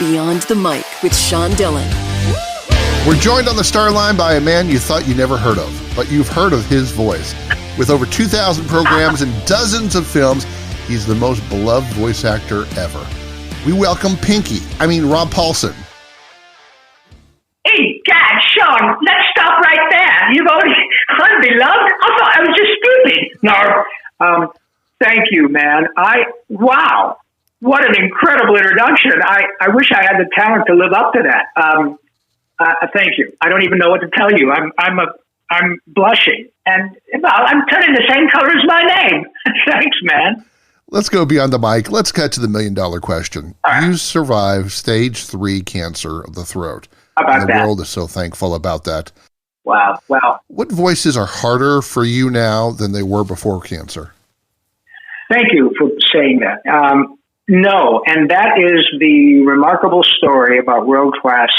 Beyond the Mic with Sean Dillon. We're joined on the star line by a man you thought you never heard of, but you've heard of his voice. With over 2,000 programs and dozens of films, he's the most beloved voice actor ever. We welcome Rob Paulsen. Hey, God, Sean, let's stop right there. You've already unbeloved? I thought I was just stupid. No, thank you, man. Wow, what an incredible introduction. I wish I had the talent to live up to that. Thank you. I don't even know what to tell you. I'm blushing, and I'm turning the same color as my name. Thanks, man. Let's go beyond the mic. Let's cut to the $1,000,000 question. Right. You survived stage 3 cancer of the throat. How about and the that? world is so thankful about that. Wow. What voices are harder for you now than they were before cancer? Thank you for saying that. No, and that is the remarkable story about world-class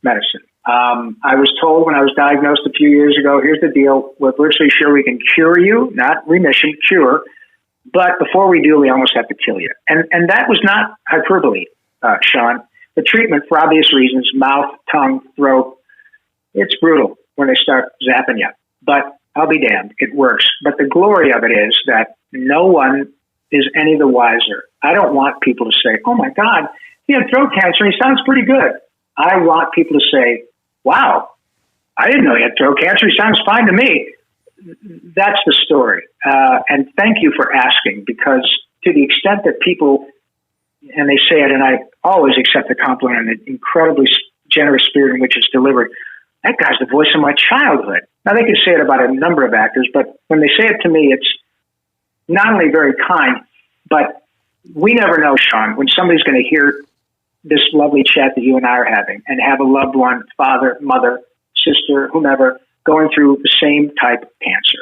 medicine. I was told when I was diagnosed a few years ago, here's the deal, we're virtually sure we can cure you, not remission, cure, but before we do, we almost have to kill you. And that was not hyperbole, Sean. The treatment, for obvious reasons, mouth, tongue, throat, it's brutal when they start zapping you. But I'll be damned, it works. But the glory of it is that no one is any the wiser. I don't want people to say, oh my God, he had throat cancer and he sounds pretty good. I want people to say, wow, I didn't know he had throat cancer. He sounds fine to me. That's the story. And thank you for asking, because to the extent that people, and they say it, and I always accept the compliment and the incredibly generous spirit in which it's delivered, that guy's the voice of my childhood. Now, they can say it about a number of actors, but when they say it to me, it's not only very kind, but we never know, Sean, when somebody's going to hear this lovely chat that you and I are having and have a loved one, father, mother, sister, whomever, going through the same type of cancer.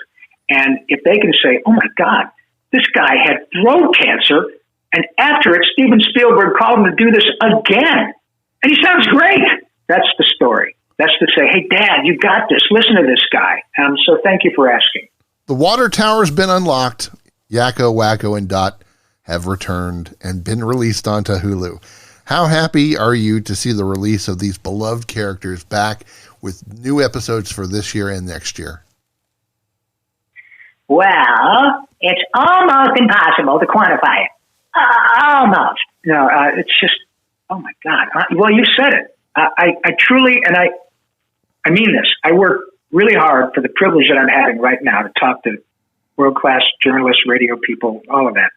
And if they can say, oh my God, this guy had throat cancer, and after it, Steven Spielberg called him to do this again, and he sounds great. That's the story. That's to say, hey, Dad, you got this. Listen to this guy. So thank you for asking. The water tower's been unlocked. Yakko, Wacko, and Dot have returned and been released onto Hulu. How happy are you to see the release of these beloved characters back with new episodes for this year and next year? Well, it's almost impossible to quantify it. Almost. No, it's just, oh my God. Well, you said it. I truly, and I mean this, I work really hard for the privilege that I'm having right now to talk to world-class journalists, radio people, all of that.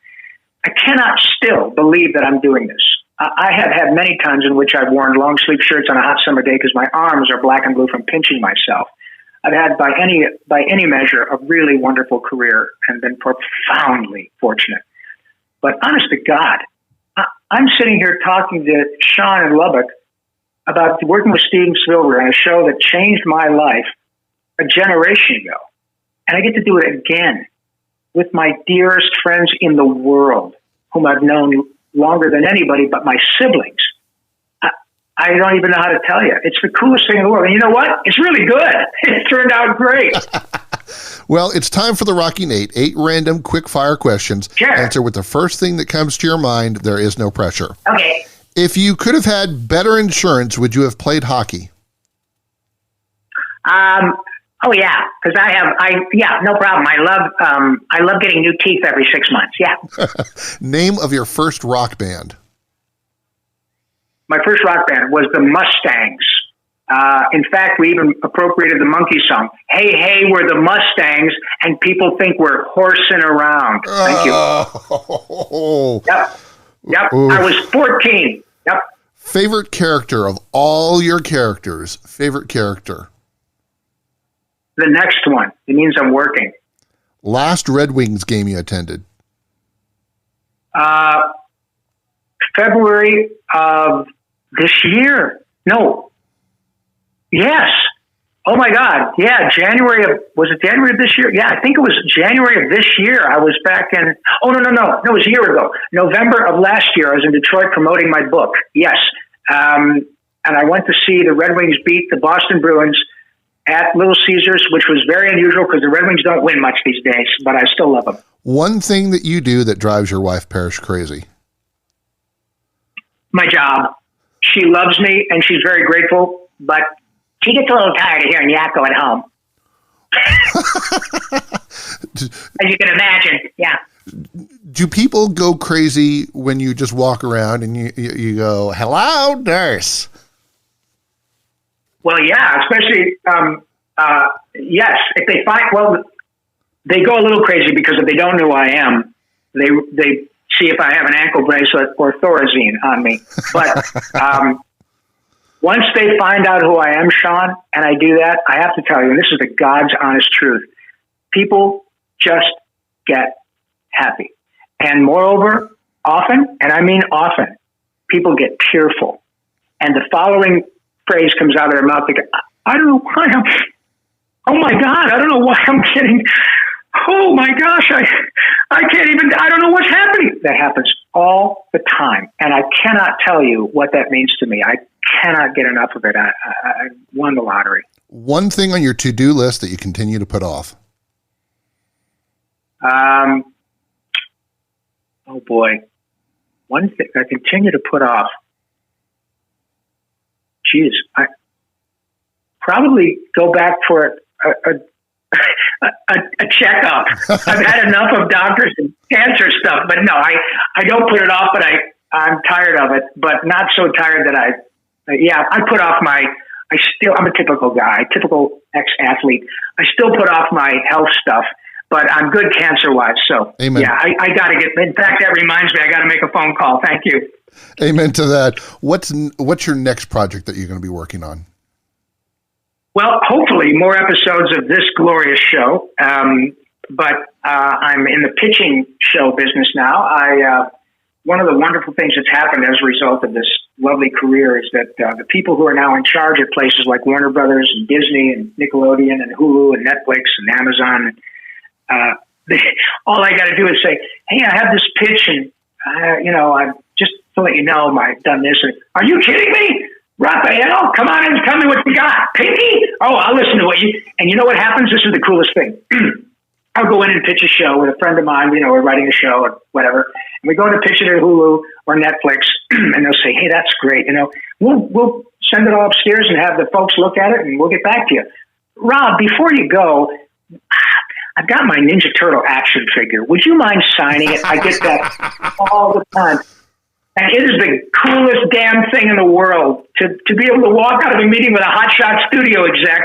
I cannot still believe that I'm doing this. I have had many times in which I've worn long sleeve shirts on a hot summer day because my arms are black and blue from pinching myself. I've had, by any measure, a really wonderful career and been profoundly fortunate. But honest to God, I'm sitting here talking to Sean in Lubbock about working with Steven Spielberg on a show that changed my life a generation ago. And I get to do it again with my dearest friends in the world, whom I've known longer than anybody but my siblings. I don't even know how to tell you. It's the coolest thing in the world. And you know what? It's really good. It turned out great. Well, it's time for the Rocky Nate. 8 random quick-fire questions. Sure. Answer with the first thing that comes to your mind. There is no pressure. Okay. If you could have had better insurance, would you have played hockey? Oh yeah, because no problem. I love getting new teeth every 6 months. Yeah. Name of your first rock band. My first rock band was the Mustangs. In fact, we even appropriated the Monkey song. Hey, hey, we're the Mustangs, and people think we're horsing around. Thank you. Oh. Yep. Oof. I was 14. Yep. Favorite character of all your characters. Favorite character. The next one. It means I'm working. Last Red Wings game you attended. February of this year. No. Yes. Oh my God. Yeah. Was it January of this year? Yeah, I think it was January of this year. I was back in, no, it was a year ago. November of last year, I was in Detroit promoting my book. Yes. And I went to see the Red Wings beat the Boston Bruins at Little Caesars, which was very unusual because the Red Wings don't win much these days, but I still love them. One thing that you do that drives your wife Parrish crazy. My job. She loves me, and she's very grateful, but she gets a little tired of hearing Yakko at home. As you can imagine, yeah. Do people go crazy when you just walk around and you go, hello, nurse? Well, yeah, especially, yes. If they they go a little crazy because if they don't know who I am, they see if I have an ankle bracelet or Thorazine on me. But once they find out who I am, Sean, and I do that, I have to tell you, and this is the God's honest truth, people just get happy. And moreover, often, and I mean often, people get tearful. And the following phrase comes out of their mouth, they go, I don't know why oh my God, I don't know why I'm getting, oh my gosh, I can't even, I don't know what's happening. That happens all the time. And I cannot tell you what that means to me. I cannot get enough of it. I won the lottery. One thing on your to-do list that you continue to put off? Oh boy. One thing I continue to put off. Geez, I probably go back for a checkup. I've had enough of doctors and cancer stuff, but no, I don't put it off, but I'm tired of it, but not so tired that I put off I'm a typical guy, typical ex-athlete. I still put off my health stuff, but I'm good cancer-wise. So, Amen. Yeah, I got to in fact, that reminds me, I got to make a phone call. Thank you. Amen to that. What's your next project that you're going to be working on? Well, hopefully more episodes of this glorious show. But I'm in the pitching show business now. One of the wonderful things that's happened as a result of this lovely career is that the people who are now in charge at places like Warner Brothers and Disney and Nickelodeon and Hulu and Netflix and Amazon, all I got to do is say, hey, I have this pitch and, I'm just to let you know, I've done this. And, are you kidding me? Raphael, come on in and tell me what you got. Pinky? Oh, I'll listen to and you know what happens? This is the coolest thing. I'll go in and pitch a show with a friend of mine, we're writing a show or whatever, and we go to pitch it at Hulu or Netflix, and they'll say, hey, that's great. We'll send it all upstairs and have the folks look at it, and we'll get back to you. Rob, before you go, I've got my Ninja Turtle action figure. Would you mind signing it? I get that all the time. And it is the coolest damn thing in the world to be able to walk out of a meeting with a hotshot studio exec,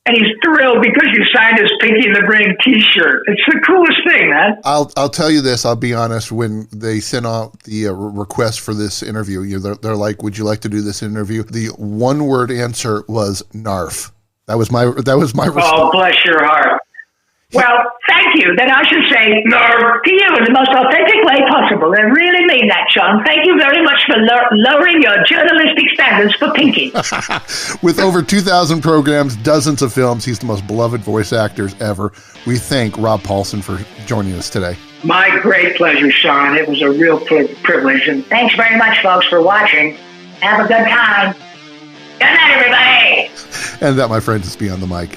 and he's thrilled because you signed his Pinky in the Brain T-shirt. It's the coolest thing, man. I'll tell you this. I'll be honest. When they sent out the request for this interview, they're like, "Would you like to do this interview?" The one-word answer was "narf." That was my response. Oh, bless your heart. Well, thank you. Then I should say, "Narf" to you in the most authentic way possible. I really mean that, Sean. Thank you very much for lowering your journalistic standards for Pinky. With over 2,000 programs, dozens of films, he's the most beloved voice actor ever. We thank Rob Paulsen for joining us today. My great pleasure, Sean. It was a real privilege. And thanks very much, folks, for watching. Have a good time. Good night, everybody. And that, my friends, is Beyond the Mic.